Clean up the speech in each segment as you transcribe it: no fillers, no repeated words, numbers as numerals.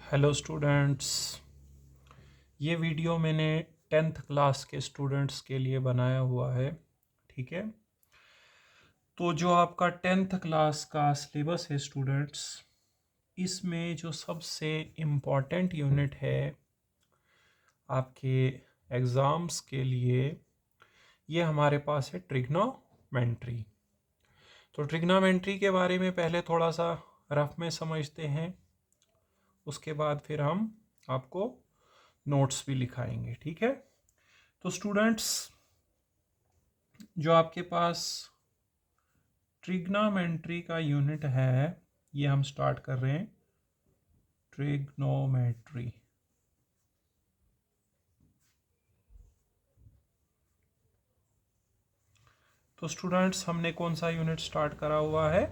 Hello students, ये video मैंने 10th class के स्टूडेंट्स के लिए बनाया हुआ है। ठीक है, तो जो आपका 10th क्लास का सिलेबस है स्टूडेंट्स, इसमें जो सबसे इम्पॉर्टेंट यूनिट है आपके एग्ज़ाम्स के लिए, ये हमारे पास है ट्रिग्नोमेट्री। तो ट्रिग्नोमेट्री के बारे में पहले थोड़ा सा रफ में समझते हैं, उसके बाद फिर हम आपको नोट्स भी लिखाएंगे। ठीक है, तो स्टूडेंट्स, जो आपके पास ट्रिग्नोमेट्री का यूनिट है, ये हम स्टार्ट कर रहे हैं। ट्रिग्नोमेट्री, तो स्टूडेंट्स हमने कौन सा यूनिट स्टार्ट करा हुआ है?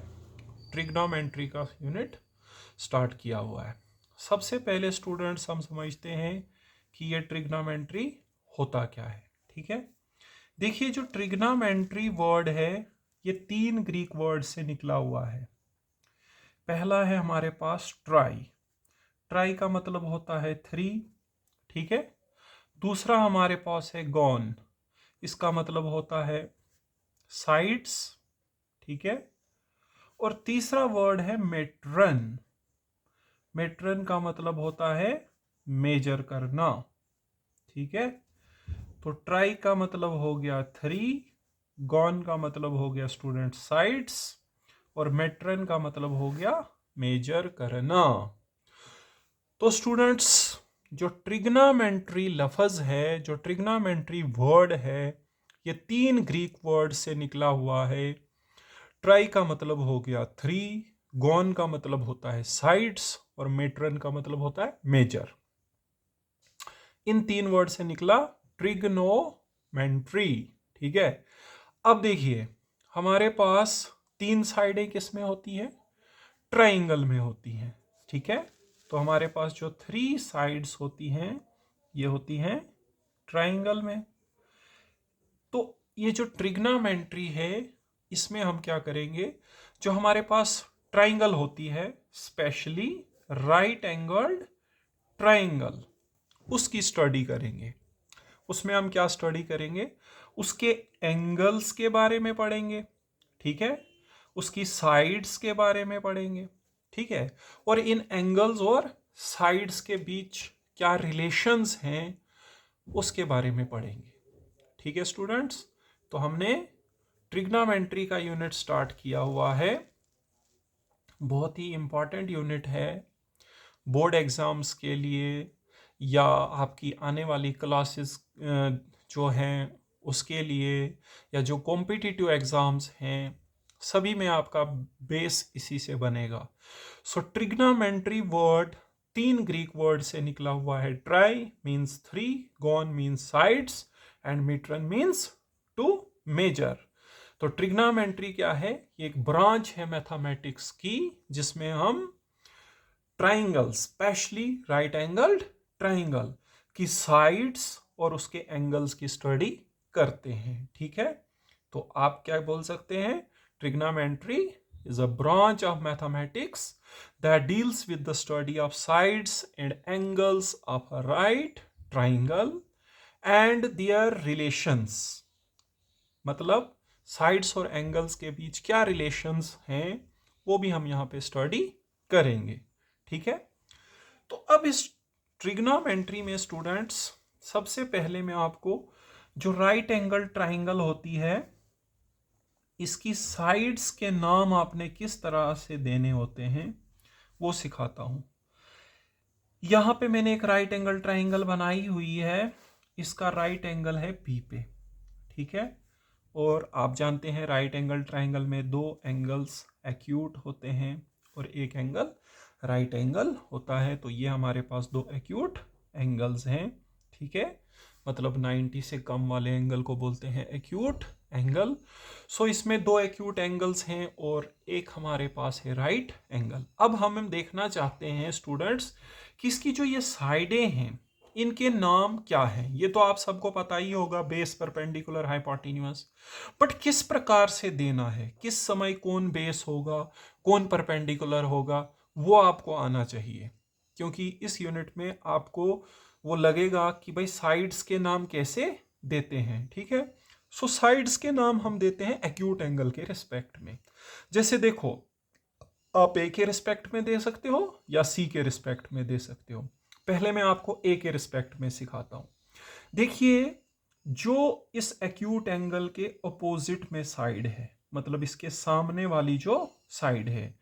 ट्रिग्नोमेट्री का यूनिट स्टार्ट किया हुआ है। सबसे पहले स्टूडेंट्स हम समझते हैं कि ये ट्रिग्नोमेट्री होता क्या है। ठीक है, देखिए जो ट्रिग्नोमेट्री वर्ड है, ये 3 ग्रीक वर्ड से निकला हुआ है। पहला है हमारे पास ट्राई। ट्राई का मतलब होता है 3। ठीक है, दूसरा हमारे पास है गॉन, इसका मतलब होता है साइड्स। ठीक है, और तीसरा वर्ड है मेट्रन। मेट्रन का मतलब होता है मेजर करना। ठीक है, तो ट्राई का मतलब हो गया 3, गॉन का मतलब हो गया स्टूडेंट साइड्स, और मेट्रन का मतलब हो गया मेजर करना। तो स्टूडेंट्स, जो ट्रिग्नोमेट्री लफ्ज़ है, जो ट्रिग्नोमेट्री वर्ड है, ये 3 ग्रीक वर्ड से निकला हुआ है। ट्राई का मतलब हो गया 3, गॉन का मतलब होता है साइड्स, और मेट्रन का मतलब होता है मेजर। इन 3 वर्ड से निकला ट्रिग्नोमेट्री। ठीक है, अब देखिए हमारे पास 3 साइडें किस में होती हैं? ट्राइंगल में होती हैं। ठीक है, तो हमारे पास जो 3 साइड्स होती हैं, ये होती हैं ट्राइंगल में। तो ये जो ट्रिग्नोमेट्री है, इसमें हम क्या करेंगे? जो हमारे पास ट्राइंगल होती है, स्पेशली राइट एंगल्ड ट्राइंगल, उसकी स्टडी करेंगे। उसमें हम क्या स्टडी करेंगे? उसके एंगल्स के बारे में पढ़ेंगे। ठीक है, उसकी साइड्स के बारे में पढ़ेंगे। ठीक है, और इन एंगल्स और साइड्स के बीच क्या रिलेशंस हैं, उसके बारे में पढ़ेंगे। ठीक है स्टूडेंट्स, तो हमने ट्रिग्नोमेट्री का यूनिट स्टार्ट किया हुआ है। बहुत ही इंपॉर्टेंट यूनिट है बोर्ड एग्जाम्स के लिए, या आपकी आने वाली क्लासेस जो हैं उसके लिए, या जो कॉम्पिटिटिव एग्जाम्स हैं, सभी में आपका बेस इसी से बनेगा। So trigonometry word 3 Greek word से निकला हुआ है। Tri means 3, gon means sides, and metron means to measure. तो ट्रिग्नोमेट्री क्या है? ये एक ब्रांच है मैथमेटिक्स की, जिसमें हम triangle, specially right angled triangle की साइड्स और उसके एंगल्स की स्टडी करते हैं। ठीक है, तो आप क्या बोल सकते हैं? Trigonometry is a branch of mathematics that deals with the study of sides and angles of a right triangle and their relations। मतलब साइड्स और एंगल्स के बीच क्या रिलेशंस हैं, वो भी हम यहाँ पे स्टडी करेंगे। ठीक है, तो अब इस ट्रिग्नोमेट्री में स्टूडेंट्स, सबसे पहले मैं आपको जो राइट एंगल ट्राइंगल होती है, इसकी साइड्स के नाम आपने किस तरह से देने होते हैं वो सिखाता हूं। यहां पे मैंने एक राइट एंगल ट्राइंगल बनाई हुई है, इसका राइट एंगल है बी पे। ठीक है, और आप जानते हैं राइट एंगल ट्राइंगल में 2 एंगल्स एक्यूट होते हैं और एक एंगल राइट एंगल होता है। तो ये हमारे पास 2 एक्यूट एंगल्स हैं। ठीक है, मतलब 90 से कम वाले एंगल को बोलते हैं एक्यूट एंगल। सो इसमें 2 एक्यूट एंगल्स हैं और एक हमारे पास है राइट एंगल। अब हम देखना चाहते हैं स्टूडेंट्स कि इसकी जो ये साइडें हैं, इनके नाम क्या हैं। ये तो आप सबको पता ही होगा, बेस, परपेंडिकुलर, हाइपोटेन्यूज। बट किस प्रकार से देना है, किस समय कौन बेस होगा, कौन परपेंडिकुलर होगा, वो आपको आना चाहिए। क्योंकि इस यूनिट में आपको वो लगेगा कि भाई साइड्स के नाम कैसे देते हैं, ठीक है। सो साइड्स के नाम हम देते हैं एक्यूट एंगल के रिस्पेक्ट में। जैसे देखो, आप ए के रिस्पेक्ट में दे सकते हो या सी के रिस्पेक्ट में दे सकते हो। पहले मैं आपको ए के रिस्पेक्ट में सिखाता हूं। देखिए, जो इस एक्यूट एंगल के अपोजिट में साइड है, मतलब इसके सामने वाली जो साइड है,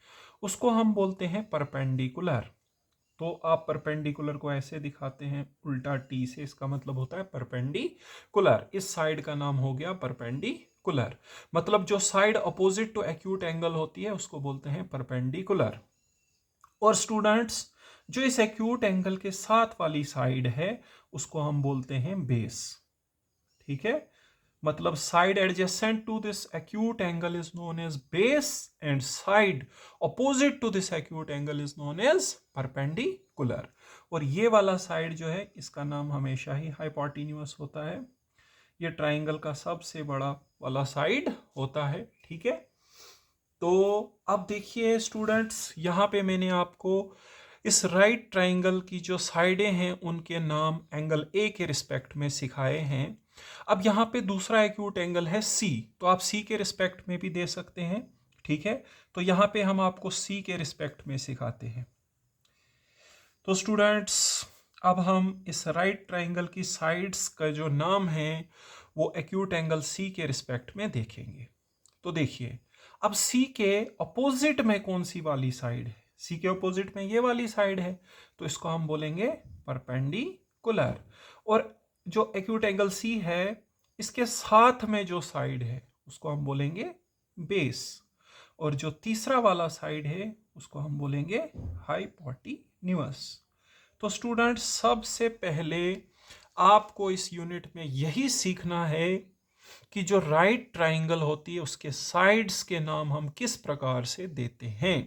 उसको हम बोलते हैं परपेंडिकुलर। तो आप परपेंडिकुलर को ऐसे दिखाते हैं उल्टा टी से, इसका मतलब होता है परपेंडिकुलर। इस साइड का नाम हो गया परपेंडिकुलर, मतलब जो side opposite to acute angle होती है उसको बोलते हैं परपेंडिकुलर। और स्टूडेंट्स, जो इस एक्यूट एंगल के साथ वाली साइड है उसको हम बोलते हैं बेस, ठीक है। मतलब side adjacent to this acute angle is known as base and side opposite to this acute angle is known as perpendicular. और ये वाला साइड जो है इसका नाम हमेशा ही हाइपोटेन्यूअस होता है। ये ट्राइंगल का सबसे बड़ा वाला साइड होता है, ठीक है। तो अब देखिए स्टूडेंट्स, यहाँ पे मैंने आपको इस राइट ट्राइंगल की जो साइडें हैं उनके नाम एंगल ए के रिस्पेक्ट में सिखाए हैं। अब यहाँ पे दूसरा एक्यूट एंगल है सी, तो आप सी के रिस्पेक्ट में भी दे सकते हैं, ठीक है। तो यहाँ पे हम आपको सी के रिस्पेक्ट में सिखाते हैं। तो स्टूडेंट्स, अब हम इस राइट ट्राइंगल की साइड्स का जो नाम है वो एक्यूट एंगल सी के रिस्पेक्ट में देखेंगे। तो देखिए, अब सी के अपोजिट में कौन सी वाली साइड है? सी के अपोजिट में ये वाली साइड है, तो इसको हम बोलेंगे परपेंडिकुलर। और जो एक्यूट एंगल सी है इसके साथ में जो साइड है उसको हम बोलेंगे बेस। और जो तीसरा वाला साइड है उसको हम बोलेंगे हाइपोटेन्यूअस। तो स्टूडेंट, सबसे पहले आपको इस यूनिट में यही सीखना है कि जो राइट ट्राइंगल होती है उसके साइड्स के नाम हम किस प्रकार से देते हैं।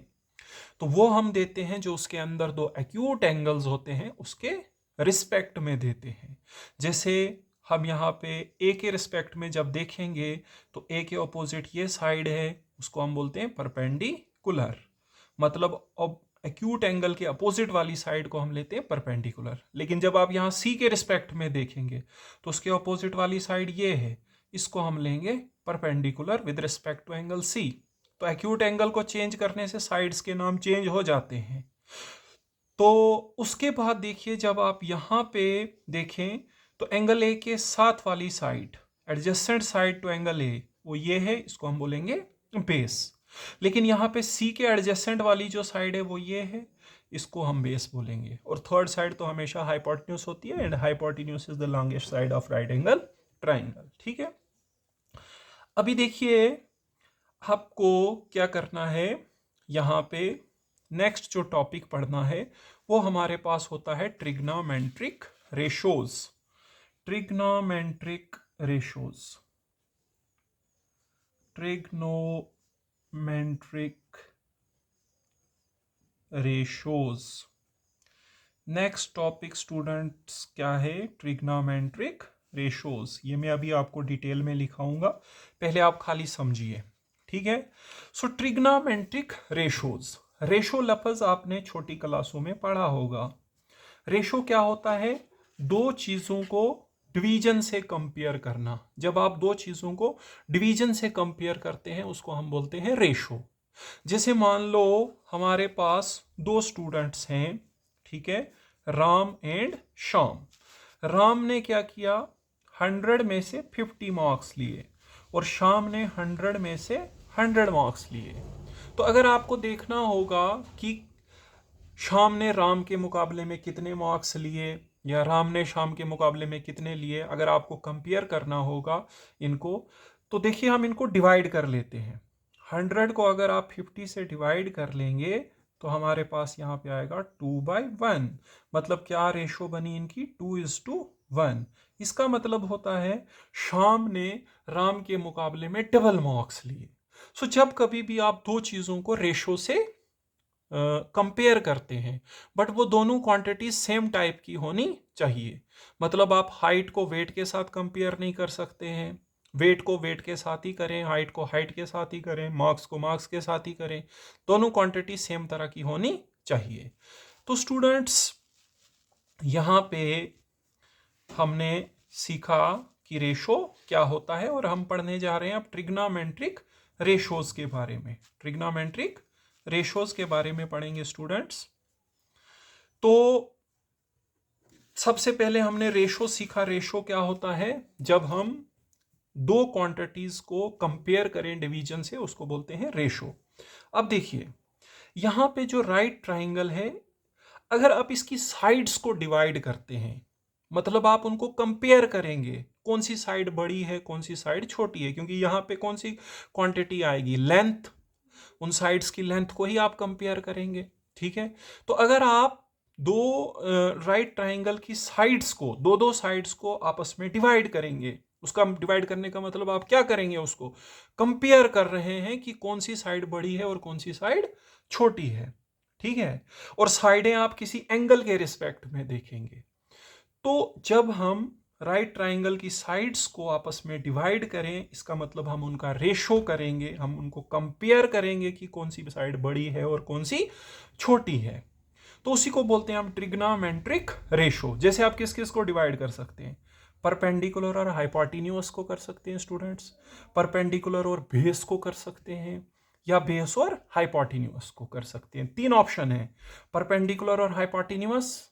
तो वो हम देते हैं जो उसके अंदर दो एक्यूट एंगल्स होते हैं उसके रिस्पेक्ट में देते हैं। जैसे हम यहाँ पे ए के रिस्पेक्ट में जब देखेंगे तो ए के ऑपोजिट ये साइड है, उसको हम बोलते हैं परपेंडिकुलर। मतलब अब एक्यूट एंगल के अपोजिट वाली साइड को हम लेते हैं परपेंडिकुलर। लेकिन जब आप यहाँ सी के रिस्पेक्ट में देखेंगे तो उसके अपोजिट वाली साइड ये है, इसको हम लेंगे perpendicular with respect to angle C. तो एक्यूट एंगल को चेंज करने से साइड्स के नाम चेंज हो जाते हैं। तो उसके बाद देखिए, जब आप यहाँ पे देखें तो एंगल ए के साथ वाली side, adjacent side to angle A, वो ये है, इसको हम बोलेंगे बेस। लेकिन यहाँ पे सी के एडजेसेंट वाली जो साइड है वो ये है, इसको हम बेस बोलेंगे। और थर्ड साइड तो हमेशा हाइपोटेन्यूस होती है, and hypotenuse is the longest side of right angle triangle, ठीक है। अभी देखिए, आपको क्या करना है, यहाँ पे नेक्स्ट जो टॉपिक पढ़ना है वो हमारे पास होता है trigonometric ratios. Trigonometric ratios, trigonometric ratios. Next topic students क्या है? Trigonometric ratios. ये मैं अभी आपको डिटेल में लिखाऊंगा, पहले आप खाली समझिए, ठीक है। सो ट्रिग्नोमेट्रिक रेशोज, रेशो लफ्ज आपने छोटी क्लासों में पढ़ा होगा। रेशो क्या होता है? दो चीजों को डिवीजन से कंपेयर करना। जब आप दो चीजों को डिवीजन से कंपेयर करते हैं उसको हम बोलते हैं रेशो। जैसे मान लो हमारे पास दो स्टूडेंट्स हैं, ठीक है, राम एंड श्याम। राम ने क्या किया, 100 में से 50 मार्क्स लिए और श्याम ने 100 में से 100 मार्क्स लिए। तो अगर आपको देखना होगा कि श्याम ने राम के मुकाबले में कितने मार्क्स लिए या राम ने श्याम के मुकाबले में कितने लिए, अगर आपको कंपेयर करना होगा इनको, तो देखिए हम इनको डिवाइड कर लेते हैं। 100 को अगर आप 50 से डिवाइड कर लेंगे तो हमारे पास यहाँ पे आएगा 2/1। मतलब क्या रेशो बनी इनकी? 2:1। इसका मतलब होता है श्याम ने राम के मुकाबले में डबल मार्क्स लिए। सो जब कभी भी आप दो चीज़ों को रेशो से कंपेयर करते हैं, बट वो दोनों क्वांटिटी सेम टाइप की होनी चाहिए। मतलब आप हाइट को वेट के साथ कंपेयर नहीं कर सकते हैं, वेट को वेट के साथ ही करें, हाइट को हाइट के साथ ही करें, मार्क्स को मार्क्स के साथ ही करें। दोनों क्वांटिटी सेम तरह की होनी चाहिए। तो स्टूडेंट्स यहाँ पे हमने सीखा कि रेशो क्या होता है, और हम पढ़ने जा रहे हैं अब ट्रिग्नोमेट्रिक रेशोज के बारे में। ट्रिग्नोमेट्रिक रेशोज के बारे में पढ़ेंगे स्टूडेंट्स। तो सबसे पहले हमने रेशो सीखा। रेशो क्या होता है? जब हम दो क्वांटिटीज को कंपेयर करें डिवीजन से, उसको बोलते हैं रेशो। अब देखिए यहां पे जो राइट ट्राइंगल है, अगर आप इसकी साइड्स को डिवाइड करते हैं, मतलब आप उनको कंपेयर करेंगे, कौन सी साइड बड़ी है कौन सी साइड छोटी है, क्योंकि यहां पे कौन सी क्वांटिटी आएगी? लेंथ। उन साइड्स की लेंथ को ही आप कंपेयर करेंगे, ठीक है। तो अगर आप दो राइट ट्राइंगल की साइड्स को, दो साइड्स को आपस में डिवाइड करेंगे, उसका डिवाइड करने का मतलब आप क्या करेंगे? उसको कंपेयर कर रहे हैं कि कौन सी साइड बड़ी है और कौन सी साइड छोटी है, ठीक है। और साइडें आप किसी एंगल के रिस्पेक्ट में देखेंगे। तो जब हम राइट ट्राइंगल की साइड्स को आपस में डिवाइड करें, इसका मतलब हम उनका रेशो करेंगे, हम उनको कंपेयर करेंगे कि कौन सी साइड बड़ी है और कौन सी छोटी है। तो उसी को बोलते हैं हम ट्रिग्नोमेट्रिक रेशो। जैसे आप किस किस को डिवाइड कर सकते हैं? परपेंडिकुलर और हाइपोटेन्यूअस को कर सकते हैं स्टूडेंट्स, परपेंडिकुलर और बेस को कर सकते हैं, या बेस और हाइपोटेन्यूअस को कर सकते हैं। तीन ऑप्शन है, परपेंडिकुलर और हाइपोटेन्यूअस,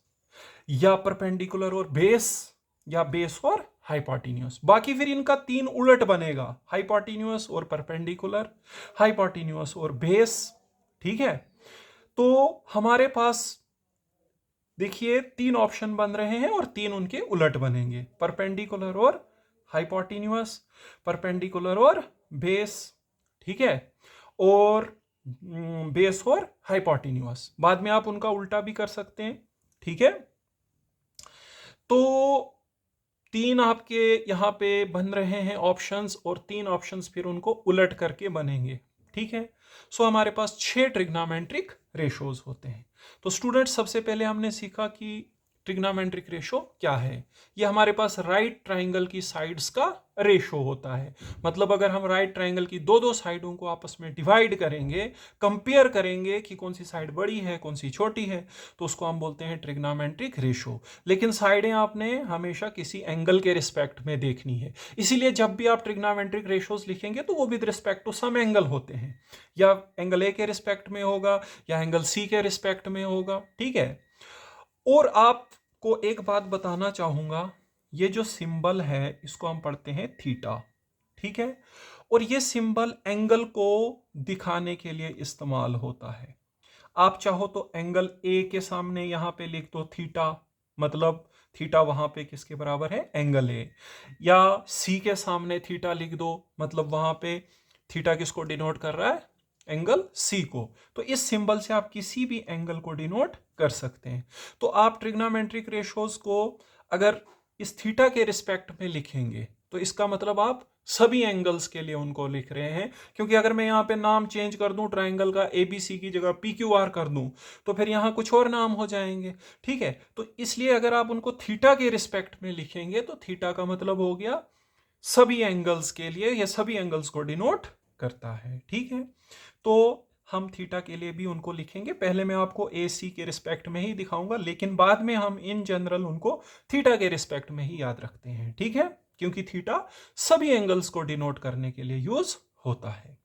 या परपेंडिकुलर और बेस, या बेस और हाइपोटेन्यूअस। बाकी फिर इनका तीन उलट बनेगा, हाइपोटेन्यूअस और परपेंडिकुलर, हाइपोटेन्यूअस और बेस, ठीक है। तो हमारे पास देखिए तीन ऑप्शन बन रहे हैं और तीन उनके उलट बनेंगे, परपेंडिकुलर और हाइपोटेन्यूअस, परपेंडिकुलर और बेस, ठीक है, और बेस और हाइपोटेन्यूअस। बाद में आप उनका उल्टा भी कर सकते हैं, ठीक है। तो तीन आपके यहां पे बन रहे हैं ऑप्शंस, और तीन ऑप्शंस फिर उनको उलट करके बनेंगे, ठीक है। सो हमारे पास 6 ट्रिग्नोमेट्रिक रेशोज होते हैं। तो स्टूडेंट सबसे पहले हमने सीखा कि ट्रिग्नोमेट्रिक रेशो क्या है। ये हमारे पास राइट ट्राइंगल की साइड्स का रेशो होता है। मतलब अगर हम राइट ट्राइंगल की दो साइडों को आपस में डिवाइड करेंगे, कंपेयर करेंगे कि कौन सी साइड बड़ी है कौन सी छोटी है, तो उसको हम बोलते हैं ट्रिग्नोमेट्रिक रेशो। लेकिन साइडें आपने हमेशा किसी एंगल के रिस्पेक्ट में देखनी है। इसीलिए जब भी आप ट्रिग्नोमेट्रिक रेशोज लिखेंगे तो वो with respect to some angle होते हैं, या एंगल ए के रिस्पेक्ट में होगा या एंगल सी के रिस्पेक्ट में होगा, ठीक है। और आपको एक बात बताना चाहूंगा, ये जो सिंबल है इसको हम पढ़ते हैं थीटा, ठीक है। और ये सिंबल एंगल को दिखाने के लिए इस्तेमाल होता है। आप चाहो तो एंगल ए के सामने यहां पे लिख दो थीटा, मतलब थीटा वहां पे किसके बराबर है? Angle A. या सी के सामने थीटा लिख दो, मतलब वहां पे थीटा किसको डिनोट कर रहा है? एंगल सी को। तो इस सिंबल से आप किसी भी एंगल को डिनोट कर सकते हैं। तो आप ट्रिग्नोमेट्रिक रेशोज को अगर इस थीटा के रिस्पेक्ट में लिखेंगे तो इसका मतलब आप सभी एंगल्स के लिए उनको लिख रहे हैं। क्योंकि अगर मैं यहाँ पे नाम चेंज कर दूं, ट्राइंगल का ABC की जगह PQR कर दूं, तो फिर यहाँ कुछ और नाम हो जाएंगे, ठीक है। तो इसलिए अगर आप उनको थीटा के रिस्पेक्ट में लिखेंगे तो थीटा का मतलब हो गया सभी एंगल्स के लिए, या सभी एंगल्स को डिनोट करता है, ठीक है। तो हम थीटा के लिए भी उनको लिखेंगे। पहले मैं आपको AC के रिस्पेक्ट में ही दिखाऊंगा, लेकिन बाद में हम इन जनरल उनको थीटा के रिस्पेक्ट में ही याद रखते हैं, ठीक है, क्योंकि थीटा सभी एंगल्स को डिनोट करने के लिए यूज होता है।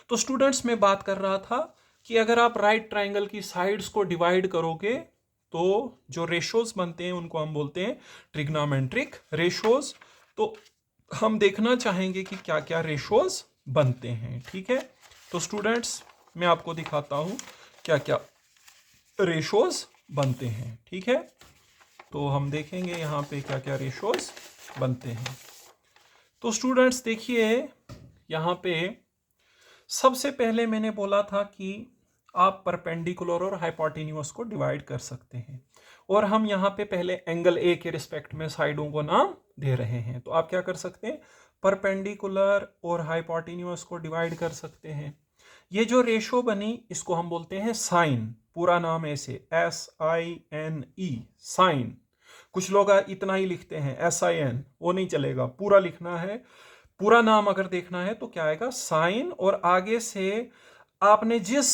तो स्टूडेंट्स मैं बात कर रहा था कि अगर आप राइट ट्राइंगल की साइड्स को डिवाइड करोगे तो जो रेशोज बनते हैं उनको हम बोलते हैं ट्रिग्नोमेट्रिक रेशोज। तो हम देखना चाहेंगे कि क्या क्या रेशोज बनते हैं, ठीक है। तो स्टूडेंट्स मैं आपको दिखाता हूं क्या क्या रेशोज बनते हैं, ठीक है। तो हम देखेंगे यहाँ पे क्या क्या रेशोज बनते हैं। तो स्टूडेंट्स देखिए यहाँ पे सबसे पहले मैंने बोला था कि आप परपेंडिकुलर और हाइपोटेन्यूअस को डिवाइड कर सकते हैं, और हम यहाँ पे पहले एंगल ए के रिस्पेक्ट में साइडों को नाम दे रहे हैं। तो आप क्या कर सकते हैं? परपेंडिकुलर और हाइपोटेन्यूअस को डिवाइड कर सकते हैं। ये जो रेशो बनी इसको हम बोलते हैं साइन। पूरा नाम ऐसे SINE, साइन। कुछ लोग इतना ही लिखते हैं SIN, वो नहीं चलेगा, पूरा लिखना है। पूरा नाम अगर देखना है तो क्या आएगा? साइन, और आगे से आपने जिस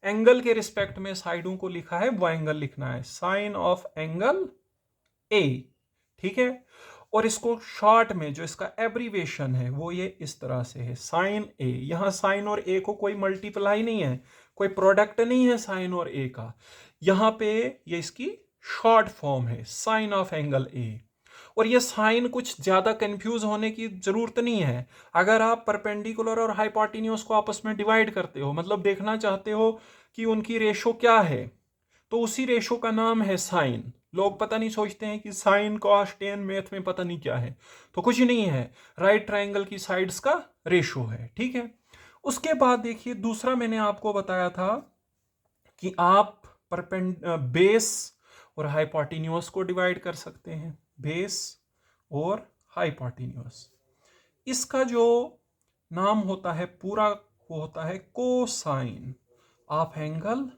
एंगल के रिस्पेक्ट में साइडों को लिखा है वो एंगल लिखना है, साइन ऑफ एंगल ए, ठीक है। और इसको शॉर्ट में जो इसका एब्रीवेशन है वो ये इस तरह से है, साइन ए। यहां साइन और ए को कोई मल्टीप्लाई नहीं है, कोई प्रोडक्ट नहीं है साइन और ए का, यहां पे ये इसकी शॉर्ट फॉर्म है, साइन ऑफ एंगल ए। और ये साइन कुछ ज्यादा कंफ्यूज होने की जरूरत नहीं है। अगर आप परपेंडिकुलर और हाइपोटेन्यूज को आपस में डिवाइड करते हो, मतलब देखना चाहते हो कि उनकी रेशो क्या है, तो उसी रेशो का नाम है साइन। लोग पता नहीं सोचते हैं कि साइन कॉस टेन मैथ में पता नहीं क्या है, तो कुछ नहीं है, राइट ट्रायंगल की साइड्स का रेशो है, ठीक है। उसके बाद देखिए दूसरा मैंने आपको बताया था कि आप बेस और हाइपोटेन्यूज को डिवाइड कर सकते हैं, बेस और हाइपोटेन्यूज। इसका जो नाम होता है पूरा वो होता है कोसाइन ऑफ एंगल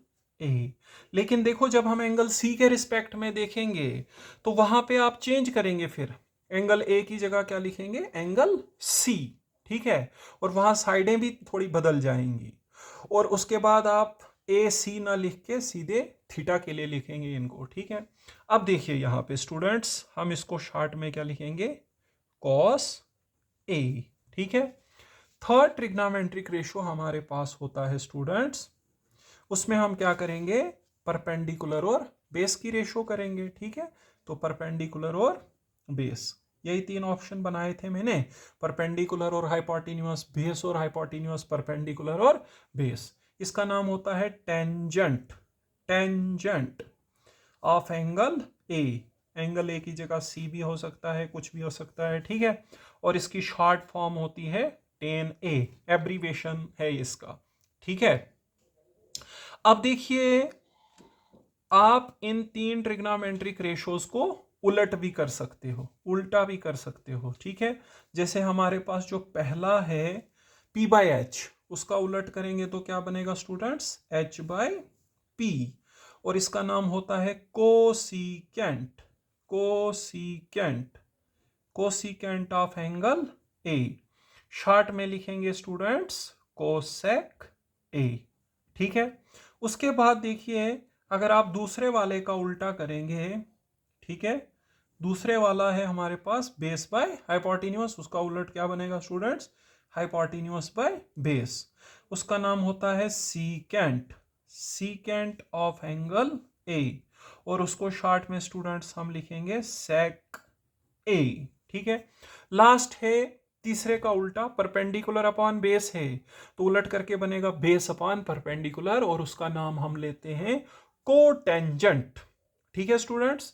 ए। लेकिन देखो जब हम एंगल सी के रिस्पेक्ट में देखेंगे तो वहां पे आप चेंज करेंगे, फिर एंगल ए की जगह क्या लिखेंगे, एंगल सी, ठीक है। और वहां साइडें भी थोड़ी बदल जाएंगी। और उसके बाद आप ए सी ना लिख के सीधे थीटा के लिए लिखेंगे इनको, ठीक है। अब देखिए यहाँ पे स्टूडेंट्स, हम इसको शॉर्ट में क्या लिखेंगे, कॉस ए, ठीक है। थर्ड ट्रिग्नोमेट्रिक रेशो हमारे पास होता है स्टूडेंट्स, उसमें हम क्या करेंगे, परपेंडिकुलर और बेस की रेशो करेंगे, ठीक है। तो परपेंडिकुलर और बेस, यही तीन ऑप्शन बनाए थे मैंने, परपेंडिकुलर और हाइपोटेन्यूज, बेस और हाइपोटेन्यूज, परपेंडिकुलर और बेस। इसका नाम होता है tangent, tangent of angle A. Angle A की जगह सी भी हो सकता है, कुछ भी हो सकता है, ठीक है। और इसकी शॉर्ट फॉर्म होती है टेन ए, एब्रीवेशन है इसका, ठीक है। अब देखिए आप इन तीन ट्रिग्नोमेट्रिक रेशोज को उलट भी कर सकते हो, उल्टा भी कर सकते हो, ठीक है। जैसे हमारे पास जो पहला है P बाई एच, उसका उलट करेंगे तो क्या बनेगा स्टूडेंट्स, H बाई पी। और इसका नाम होता है cosecant, cosecant, cosecant of angle A. Short में लिखेंगे स्टूडेंट्स कोसेक ए, ठीक है। उसके बाद देखिए अगर आप दूसरे वाले का उल्टा करेंगे, ठीक है, दूसरे वाला है हमारे पास बेस बाय हाइपोटेन्यूज, उसका उलट क्या बनेगा स्टूडेंट्स, हाइपोटेन्यूज बाय बेस। उसका नाम होता है secant, secant of angle A. और उसको शॉर्ट में स्टूडेंट्स हम लिखेंगे सेक ए, ठीक है। लास्ट है तीसरे का उल्टा, परपेंडिकुलर अपॉन बेस है, तो उलट करके बनेगा बेस अपॉन परपेंडिकुलर, और उसका नाम हम लेते हैं कोटेंजेंट, ठीक है स्टूडेंट्स।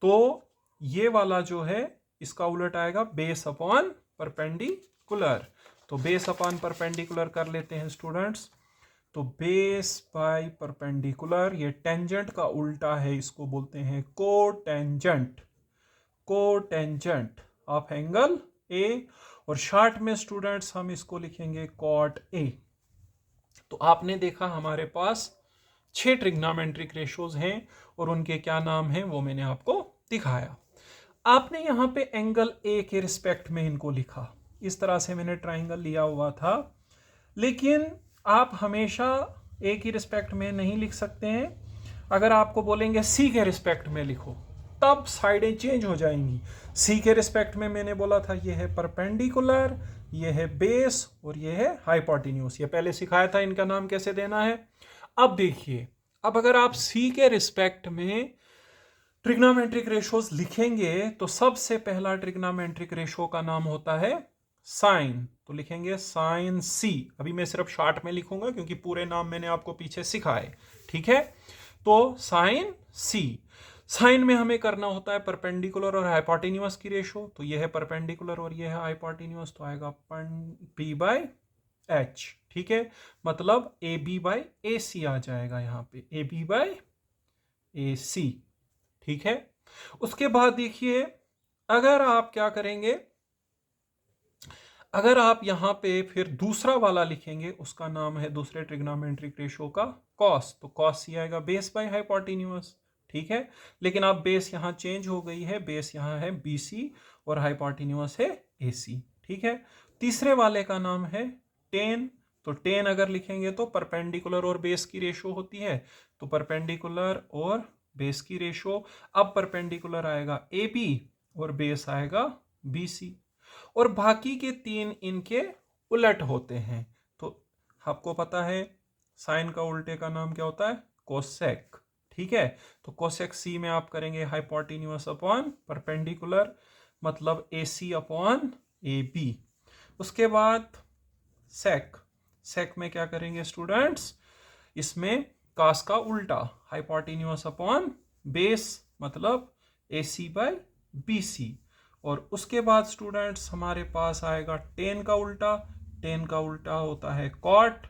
तो ये वाला जो है इसका उलट आएगा बेस अपॉन परपेंडिकुलर। तो बेस अपॉन परपेंडिकुलर कर लेते हैं स्टूडेंट्स, तो बेस बाय परपेंडिकुलर, ये टेंजेंट का उल्टा है, इसको बोलते हैं cotangent, cotangent of angle A. और शॉर्ट में स्टूडेंट्स हम इसको लिखेंगे कॉट ए। तो आपने देखा हमारे पास 6 ट्रिग्नोमेट्रिक रेशोज हैं और उनके क्या नाम हैं वो मैंने आपको दिखाया। आपने यहां पे एंगल ए के रिस्पेक्ट में इनको लिखा, इस तरह से मैंने ट्राइंगल लिया हुआ था। लेकिन आप हमेशा ए की रिस्पेक्ट में नहीं लिख सकते हैं। अगर आपको बोलेंगे सी के रिस्पेक्ट में लिखो, तब साइडें चेंज हो जाएंगी। सी के रिस्पेक्ट में मैंने बोला था ये है परपेंडिकुलर, ये है बेस और ये है हाइपोटेन्यूज, ये पहले सिखाया था इनका नाम कैसे देना है। अब देखिए, अब अगर आप सी के रिस्पेक्ट में ट्रिग्नोमेट्रिक रेशोज लिखेंगे तो सबसे पहला ट्रिग्नोमेट्रिक रेशो का नाम होता है साइन, तो लिखेंगे साइन सी। अभी मैं सिर्फ शॉर्ट में लिखूंगा क्योंकि पूरे नाम मैंने आपको पीछे सिखाए, ठीक है। तो साइन सी, साइन में हमें करना होता है परपेंडिकुलर और हाइपोटेन्यूज की रेशो, तो ये है परपेंडिकुलर और ये है हाइपोटेन्यूज, तो आएगा पी बाय एच, ठीक है। मतलब ए बी बाय ए सी आ जाएगा यहाँ पे, ए बी बाय ए सी, ठीक है। उसके बाद देखिए अगर आप क्या करेंगे, अगर आप यहां पे फिर दूसरा वाला लिखेंगे, उसका नाम है दूसरे ट्रिग्नोमेट्रिक रेशो का कॉस, तो कॉस सी आएगा बेस बाय हाइपोटेन्यूज, ठीक है। लेकिन अब बेस यहां चेंज हो गई है, बेस यहां है बीसी और हाइपोटेन्यूज है एसी, ठीक है। तीसरे वाले का नाम है टेन तो टेन अगर लिखेंगे तो परपेंडिकुलर और बेस की रेशो होती है, तो परपेंडिकुलर और बेस की रेशो। अब परपेंडिकुलर आएगा ए बी और बेस आएगा बी सी, और बाकी के तीन इनके उलट होते हैं। तो आपको पता है साइन का उल्टे का नाम क्या होता है, कोसेक। ठीक है, तो कोसेक सी में आप करेंगे हाइपोटेन्यूस अपॉन परपेंडिकुलर, मतलब ए सी अपॉन ए बी। उसके बाद सेक, सेक में क्या करेंगे स्टूडेंट्स, इसमें कास का उल्टा, हाइपोटेन्यूस अपॉन बेस, मतलब ए सी बाई बी सी। और उसके बाद स्टूडेंट्स हमारे पास आएगा टेन का उल्टा, टेन का उल्टा होता है कॉट,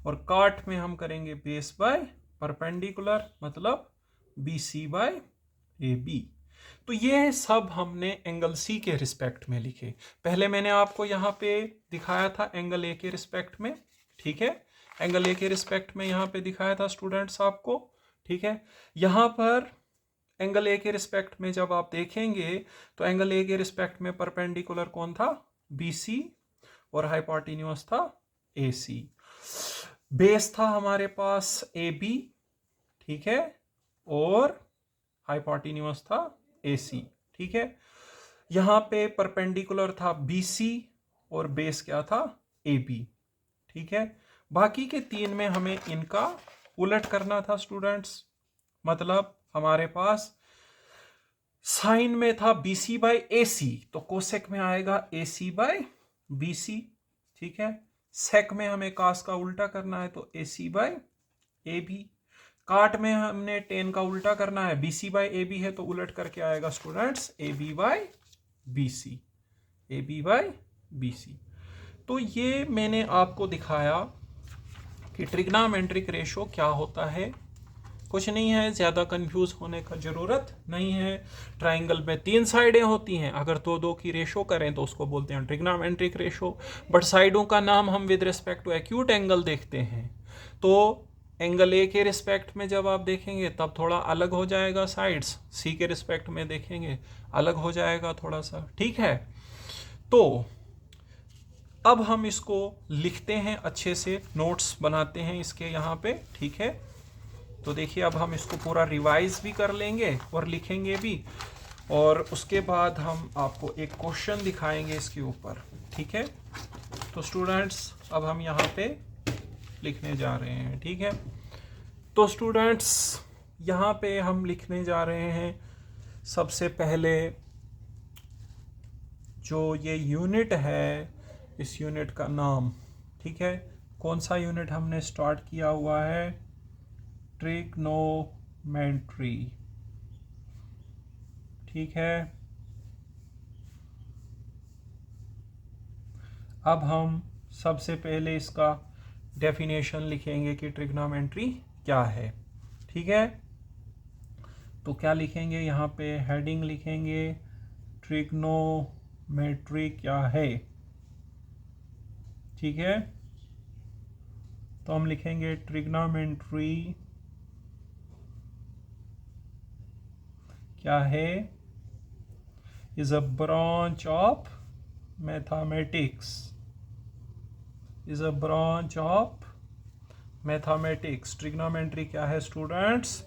और कॉट में हम करेंगे बेस बाय परपेंडिकुलर, मतलब B C by A B. तो ये सब हमने एंगल सी के रिस्पेक्ट में लिखे। पहले मैंने आपको यहाँ पे दिखाया था एंगल ए के रिस्पेक्ट में, ठीक है, एंगल ए के रिस्पेक्ट में यहाँ पे दिखाया था स्टूडेंट्स आपको। ठीक है, यहाँ पर एंगल ए के रिस्पेक्ट में जब आप देखेंगे तो एंगल ए के रिस्पेक्ट में परपेंडिकुलर कौन था, बी सी, और हाइपोटेन्यूस था ए सी। बेस था हमारे पास ए बी, ठीक है, और हाइपोटेन्यूस था ए सी। ठीक है, यहां पे परपेंडिकुलर था बी सी और बेस क्या था, ए बी। ठीक है, बाकी के तीन में हमें इनका उलट करना था स्टूडेंट्स, मतलब हमारे पास साइन में था बी सी बाई ए सी, तो कोसेक में आएगा ए सी बाई बी सी। ठीक है, सेक में हमें कास का उल्टा करना है तो ए सी बाई ए बी। काट में हमने टेन का उल्टा करना है, B C by A B है तो उलट करके आएगा students A B by B C, A B by B C. तो ये मैंने आपको दिखाया कि ट्रिग्नोमेट्रिक रेशो क्या होता है। कुछ नहीं है, ज़्यादा कंफ्यूज होने का ज़रूरत नहीं है। ट्राइंगल में तीन साइडें होती हैं, अगर दो दो की रेशो करें तो उसको बोलते हैं ट्रिग्नोमेट्रिक रेशो। बट साइडों का नाम हम with respect to acute angle देखते हैं। तो एंगल ए के रिस्पेक्ट में जब आप देखेंगे तब थोड़ा अलग हो जाएगा, साइड्स सी के रिस्पेक्ट में देखेंगे अलग हो जाएगा थोड़ा सा। ठीक है, तो अब हम इसको लिखते हैं, अच्छे से नोट्स बनाते हैं इसके यहाँ पे। ठीक है, तो देखिए अब हम इसको पूरा रिवाइज भी कर लेंगे और लिखेंगे भी, और उसके बाद हम आपको एक क्वेश्चन दिखाएंगे इसके ऊपर। ठीक है, तो स्टूडेंट्स अब हम यहाँ पे लिखने जा रहे हैं। ठीक है, तो स्टूडेंट्स यहाँ पे हम लिखने जा रहे हैं सबसे पहले जो ये यूनिट है, इस यूनिट का नाम। ठीक है, कौन सा यूनिट हमने स्टार्ट किया हुआ है, ट्रिग्नोमेट्री। ठीक है, अब हम सबसे पहले इसका डेफिनेशन लिखेंगे कि ट्रिग्नोमेट्री क्या है। ठीक है, तो क्या लिखेंगे यहाँ पे, हेडिंग लिखेंगे ट्रिग्नोमेट्री क्या है। ठीक है, तो हम लिखेंगे ट्रिग्नोमेट्री क्या है, is a branch of mathematics, is a branch of mathematics. Trigonometry क्या है students,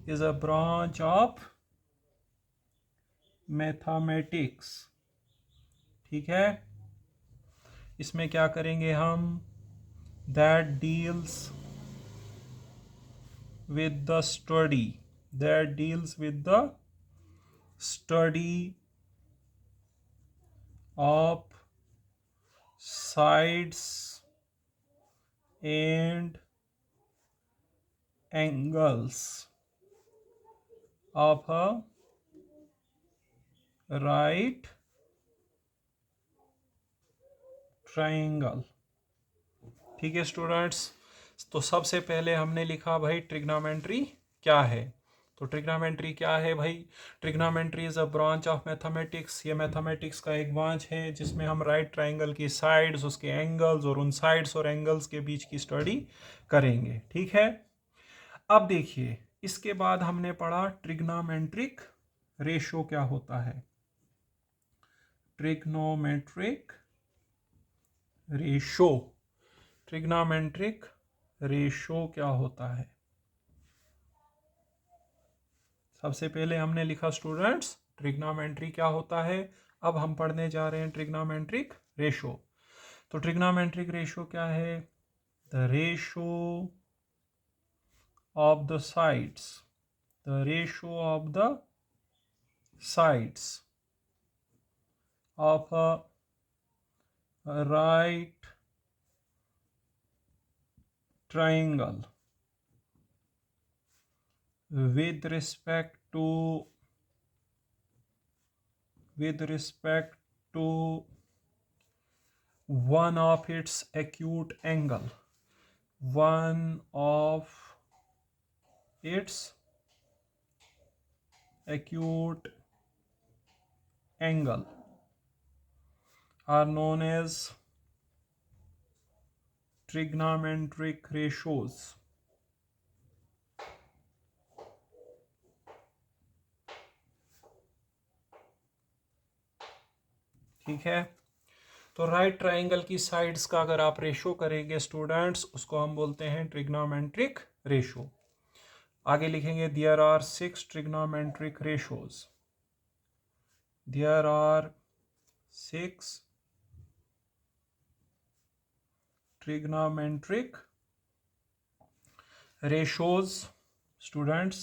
is a branch of mathematics. ठीक है, इसमें क्या करेंगे हम, that deals with the study, that deals with the study of sides and angles of a right triangle। ठीक है स्टूडेंट्स, तो सबसे पहले हमने लिखा भाई ट्रिग्नोमेट्री क्या है। तो ट्रिग्नोमेट्री क्या है भाई, trigonometry is a branch of mathematics. ये मैथमेटिक्स का एक ब्रांच है जिसमें हम राइट ट्राइंगल की साइड्स, उसके एंगल्स और उन साइड्स और एंगल्स के बीच की स्टडी करेंगे। ठीक है, अब देखिए इसके बाद हमने पढ़ा ट्रिग्नोमेट्रिक रेशो क्या होता है। ट्रिग्नोमेट्रिक रेशो, ट्रिग्नोमेट्रिक रेशो क्या होता है? सबसे पहले हमने लिखा स्टूडेंट्स ट्रिग्नोमेट्री क्या होता है। अब हम पढ़ने जा रहे हैं ट्रिग्नोमेट्रिक रेशो। तो ट्रिग्नोमेट्रिक रेशो क्या है? The ratio of the sides, the ratio of the sides of a right triangle with respect to one of its acute angle, one of its acute angle are known as trigonometric ratios. ठीक है, तो right triangle की sides का अगर आप ratio करेंगे students, उसको हम बोलते हैं ट्रिग्नोमेट्रिक रेशो। आगे लिखेंगे there are 6 trigonometric ratios. There are 6 trigonometric ratios students.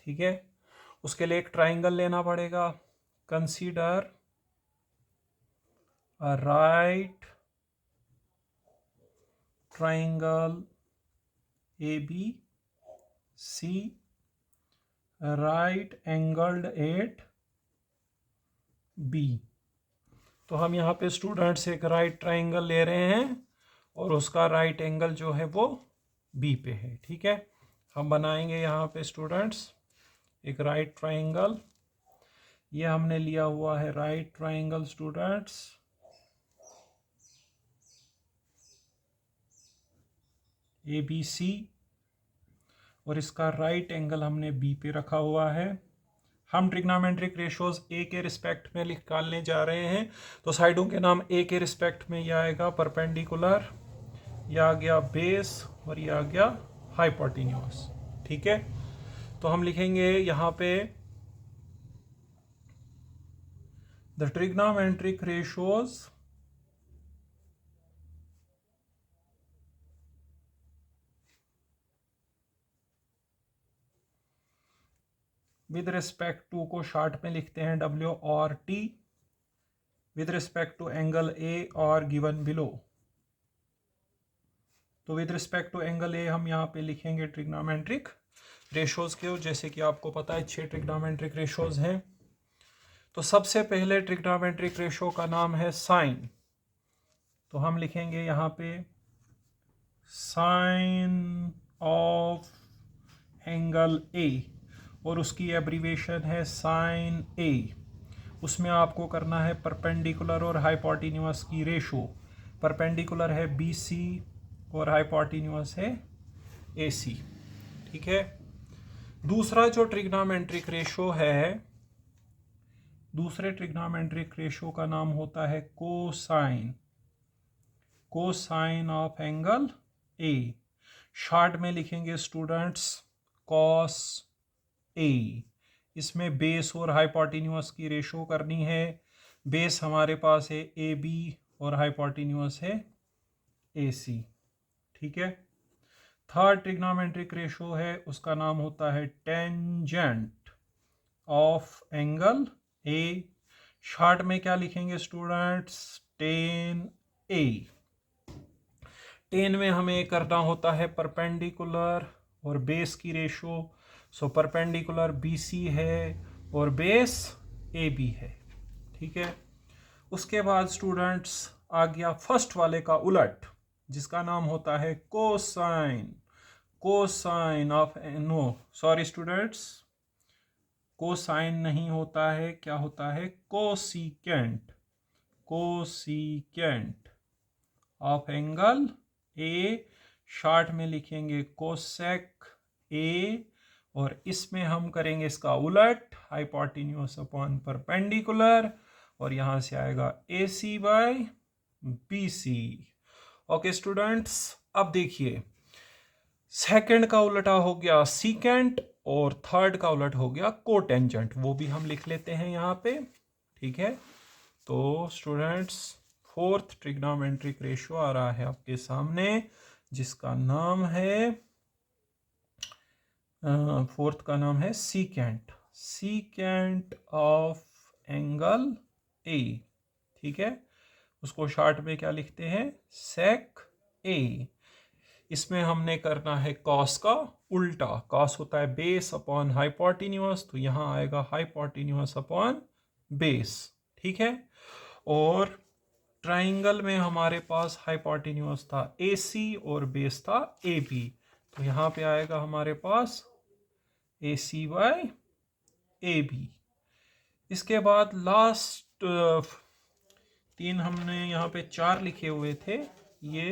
ठीक है, उसके लिए एक ट्राइंगल लेना पड़ेगा। Consider a right triangle A B C right angled at B. तो हम यहाँ पे स्टूडेंट्स एक राइट ट्राइंगल ले रहे हैं और उसका राइट एंगल जो है वो बी पे है। ठीक है, हम बनाएंगे यहाँ पे स्टूडेंट्स एक राइट ट्राइंगल। ये हमने लिया हुआ है right triangle students, A B C, और इसका राइट एंगल हमने बी पे रखा हुआ है। हम ट्रिग्नोमेट्रिक रेशोज ए के रिस्पेक्ट में निकालने जा रहे हैं, तो साइडों के नाम ए के रिस्पेक्ट में ये आएगा परपेंडिकुलर, यह आ गया बेस और ये आ गया हाइपोटेन्यूज। ठीक है, तो हम लिखेंगे यहाँ पे the trigonometric ratios with respect to को शॉर्ट में लिखते हैं डब्ल्यू और T, with respect to angle A और गिवन बिलो। तो with respect to angle A हम यहाँ पे लिखेंगे ट्रिग्नोमेट्रिक रेशोज के, जैसे कि आपको पता है 6 ट्रिग्नोमेट्रिक रेशोज हैं। तो सबसे पहले ट्रिग्नोमेट्रिक रेशो का नाम है साइन। तो हम लिखेंगे यहाँ पे साइन ऑफ एंगल ए और उसकी एब्रीवेशन है साइन ए। उसमें आपको करना है परपेंडिकुलर और हाइपोटेन्यूज की रेशो। परपेंडिकुलर है बी सी और हाइपोटेन्यूज है ए सी। ठीक है, दूसरा जो ट्रिग्नोमेट्रिक रेशो है, दूसरे ट्रिग्नोमेट्रिक रेशो का नाम होता है cosine, cosine of angle A. Short में लिखेंगे स्टूडेंट्स कॉस ए। इसमें बेस और हाइपोटेन्यूज की रेशो करनी है। बेस हमारे पास है ए बी और हाइपोटेन्यूज है ए सी। ठीक है, थर्ड ट्रिग्नोमेट्रिक रेशो है, उसका नाम होता है tangent of angle A. Short में क्या लिखेंगे स्टूडेंट्स? टेन ए। टेन में हमें करना होता है परपेंडिकुलर और बेस की ratio. So perpendicular B C है और बेस ए बी है। ठीक है, उसके बाद स्टूडेंट्स आ गया फर्स्ट वाले का उलट, जिसका नाम होता है cosine, cosine of, no sorry students, cosine नहीं होता है, क्या होता है? Cosecant, cosecant of angle A. Short में लिखेंगे कोसेक ए और इसमें हम करेंगे इसका उलट, हाइपोटेन्यूज अपॉन परपेंडिकुलर, और यहां से आएगा ए सी बाय BC। ओके स्टूडेंट्स, अब देखिए सेकंड का उल्टा हो गया सीकेंट और थर्ड का उलट हो गया कोटेंजेंट, वो भी हम लिख लेते हैं यहाँ पे। ठीक है, तो स्टूडेंट्स फोर्थ ट्रिग्नोमेट्रिक रेशियो आ रहा है आपके सामने, जिसका नाम है फोर्थ का नाम है सीकेंट, सीकेंट ऑफ एंगल ए। ठीक है, उसको शॉर्ट में क्या लिखते हैं, सेक ए। इसमें हमने करना है कॉस का उल्टा, कॉस होता है बेस अपॉन हाइपोटेन्यूज, तो यहां आएगा हाइपोटेन्यूज अपॉन बेस। ठीक है, और ट्राइंगल में हमारे पास हाइपोटेन्यूज था AC और बेस था AB, तो यहां पे आएगा हमारे पास AC बाय AB। इसके बाद लास्ट तीन हमने यहाँ पे चार लिखे हुए थे, ये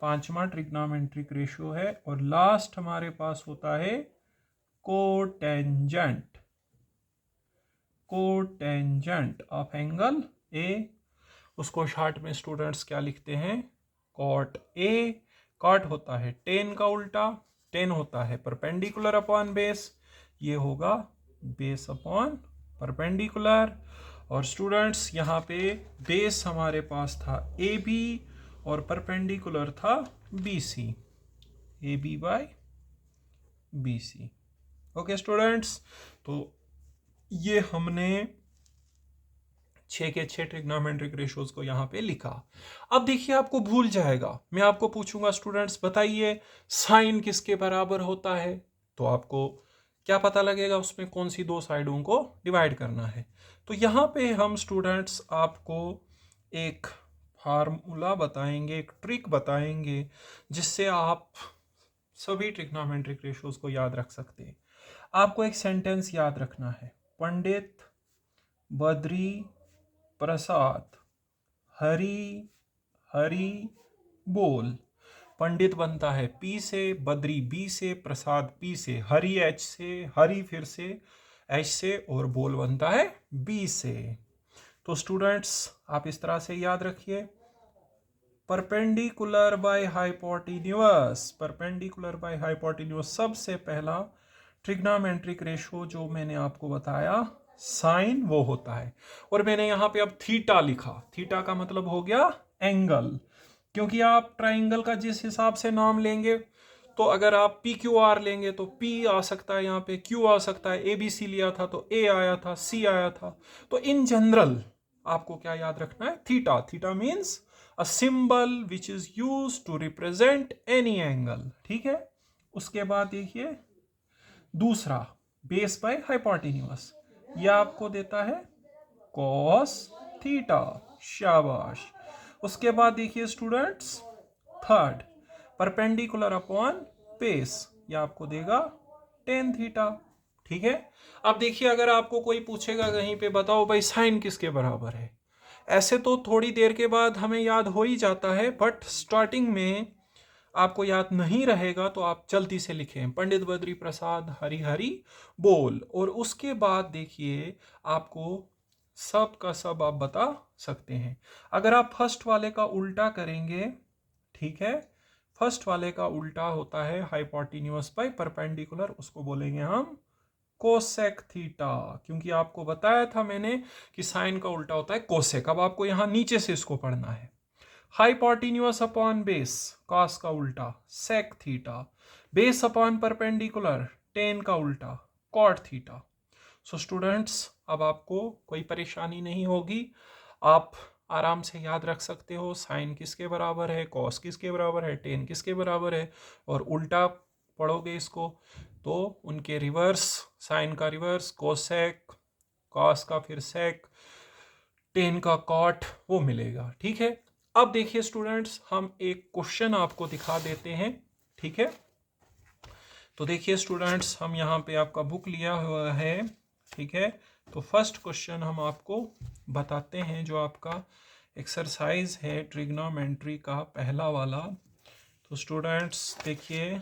पांचवा ट्रिग्नोमेट्रिक रेशियो है, और लास्ट हमारे पास होता है कोटेंजेंट, कोटेंजेंट ऑफ एंगल ए। उसको शॉर्ट में स्टूडेंट्स क्या लिखते हैं, कॉट ए। कॉट होता है टेन का उल्टा, टेन होता है परपेंडिकुलर अपॉन बेस, ये होगा बेस अपॉन परपेंडिकुलर। और स्टूडेंट्स यहाँ पे बेस हमारे पास था AB और परपेंडिकुलर था BC, AB by BC। Okay students, तो ये हमने 6 के 6 ट्रिग्नोमेट्रिक रेशियोज को यहाँ पे लिखा। अब देखिए आपको भूल जाएगा, मैं आपको पूछूंगा स्टूडेंट्स बताइए साइन किसके बराबर होता है, तो आपको क्या पता लगेगा उसमें कौन सी दो साइडों को डिवाइड करना है। तो यहाँ पे हम स्टूडेंट्स आपको एक फार्मूला बताएंगे, एक ट्रिक बताएंगे, जिससे आप सभी ट्रिग्नोमेट्रिक रेशियोज को याद रख सकते हैं। आपको एक सेंटेंस याद रखना है, पंडित बद्री प्रसाद हरी हरी बोल। पंडित बनता है P से, बद्री B से, प्रसाद P से, हरी H से, हरी फिर से H से, और बोल बनता है B से। तो स्टूडेंट्स आप इस तरह से याद रखिए, perpendicular by hypotenuse, perpendicular by hypotenuse सबसे पहला ट्रिग्नोमेट्रिक रेशियो जो मैंने आपको बताया साइन, वो होता है। और मैंने यहाँ पे अब थीटा लिखा, थीटा का मतलब हो गया एंगल, क्योंकि आप ट्राइंगल का जिस हिसाब से नाम लेंगे, तो अगर आप PQR लेंगे तो P आ सकता है, यहाँ पे Q आ सकता है, ABC लिया था तो A आया था, C आया था। तो इन जनरल आपको क्या याद रखना है, theta. Theta means a symbol which is use to represent any angle. ठीक है, उसके बाद देखिए दूसरा बेस बाय हाइपोटेन्यूज, यह आपको देता है कॉस थीटा, शाबाश। उसके बाद देखिए students third perpendicular upon base, यह आपको देगा टेन थीटा। ठीक है, अब देखिए अगर आपको कोई पूछेगा कहीं पे बताओ भाई साइन किसके बराबर है, ऐसे तो थोड़ी देर के बाद हमें याद हो ही जाता है, बट स्टार्टिंग में आपको याद नहीं रहेगा, तो आप जल्दी से लिखें पंडित बद्री प्रसाद हरी हरी बोल, और उसके बाद देखिए आपको सब का सब आप बता सकते हैं। अगर आप फर्स्ट वाले का उल्टा करेंगे, ठीक है, फर्स्ट वाले का उल्टा होता है हाइपोटेन्यूज बाय परपेंडिकुलर, उसको बोलेंगे हम कोसेक थीटा, क्योंकि आपको बताया था मैंने कि साइन का उल्टा होता है कोसेक। अब आपको यहां नीचे से इसको पढ़ना है, हाइपोटेन्यूज अपॉन बेस कॉस का उल्टा sec theta, base upon perpendicular tan का उल्टा कॉट थीटा। सो स्टूडेंट्स अब आपको कोई परेशानी नहीं होगी, आप आराम से याद रख सकते हो साइन किसके बराबर है, कॉस किसके बराबर है, टेन किसके बराबर है। और उल्टा पढ़ोगे इसको तो उनके रिवर्स, साइन का रिवर्स कोसेक, कॉस का फिर सेक, टेन का कॉट, वो मिलेगा। ठीक है, अब देखिए स्टूडेंट्स हम एक क्वेश्चन आपको दिखा देते हैं। ठीक है, तो देखिए स्टूडेंट्स हम यहाँ पे आपका बुक लिया हुआ है। ठीक है, तो फर्स्ट क्वेश्चन हम आपको बताते हैं, जो आपका एक्सरसाइज है ट्रिग्नोमेट्री का पहला वाला। तो स्टूडेंट्स देखिए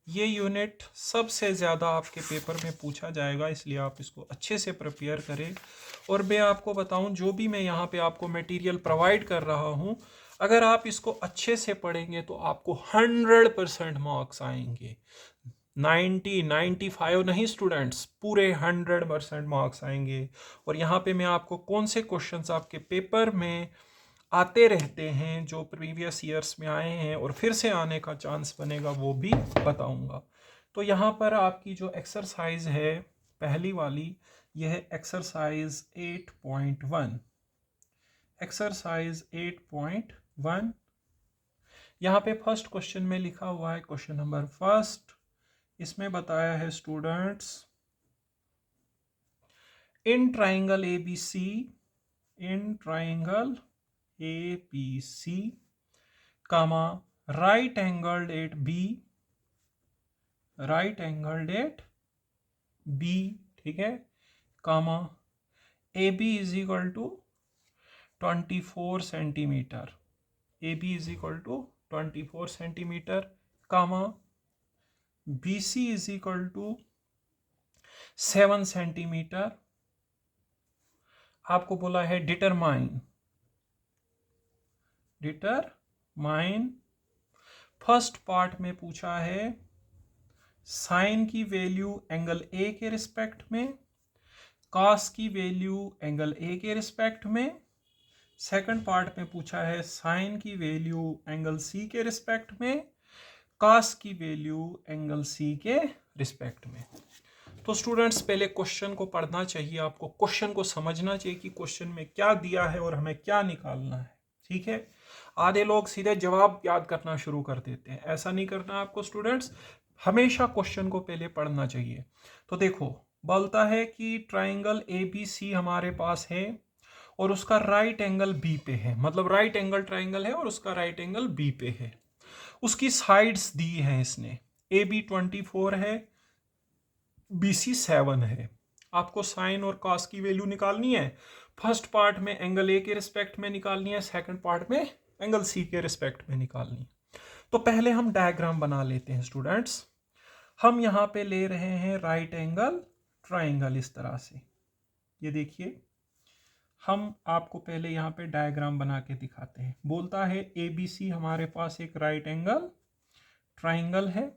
ये यूनिट सबसे ज़्यादा आपके पेपर में पूछा जाएगा, इसलिए आप इसको अच्छे से प्रिपेयर करें। और मैं आपको बताऊं, जो भी मैं यहाँ पे आपको मटेरियल प्रोवाइड कर रहा हूँ, अगर आप इसको अच्छे से पढ़ेंगे तो आपको 100% मार्क्स आएंगे। 95 नहीं स्टूडेंट्स, पूरे 100% मार्क्स आएंगे। और यहाँ पे मैं आपको कौन से क्वेश्चंस आपके पेपर में आते रहते हैं, जो प्रीवियस ईयर्स में आए हैं और फिर से आने का चांस बनेगा, वो भी बताऊंगा। तो यहाँ पर आपकी जो एक्सरसाइज है पहली वाली, यह है एक्सरसाइज 8.1। एक्सरसाइज 8.1, यहाँ पे फर्स्ट क्वेश्चन में लिखा हुआ है, क्वेश्चन नंबर फर्स्ट, इसमें बताया है students, in triangle ABC, in triangle ABC, comma right angled at B, right angled at B, ठीक है, comma AB is equal to 24 centimetre, AB is equal to 24 centimetre, comma BC is equal to 7 centimetre. आपको बोला है determine, determine first part में पूछा है sign की value angle A के रिस्पेक्ट में, कॉस की वैल्यू एंगल ए के रिस्पेक्ट में। सेकंड पार्ट में पूछा है साइन की वैल्यू एंगल सी के रिस्पेक्ट में, कॉस की वैल्यू एंगल सी के रिस्पेक्ट में। तो स्टूडेंट्स पहले क्वेश्चन को पढ़ना चाहिए, आपको क्वेश्चन को समझना चाहिए कि क्वेश्चन में क्या दिया है और हमें क्या निकालना है, ठीक है। आधे लोग सीधे जवाब याद करना शुरू कर देते हैं, ऐसा नहीं करना आपको स्टूडेंट्स, हमेशा क्वेश्चन को पहले पढ़ना चाहिए। तो देखो, बोलता है कि ट्राइंगल ABC हमारे पास है और उसका राइट एंगल B पे है, मतलब राइट एंगल ट्राइंगल है और उसका राइट एंगल B पे है। उसकी साइड्स दी हैं इसने, AB 24 है, BC 7 है। आपको साइन और कॉस की वैल्यू निकालनी है। फर्स्ट पार्ट में एंगल ए के रिस्पेक्ट में निकालनी है, सेकंड पार्ट में एंगल सी के रिस्पेक्ट में निकालनी है। तो पहले हम डायग्राम बना लेते हैं स्टूडेंट्स। हम यहाँ पे ले रहे हैं राइट एंगल ट्राइंगल इस तरह से, ये देखिए, हम आपको पहले यहाँ पे डायग्राम बना के दिखाते हैं। बोलता है ABC हमारे पास एक राइट एंगल ट्राइंगल है,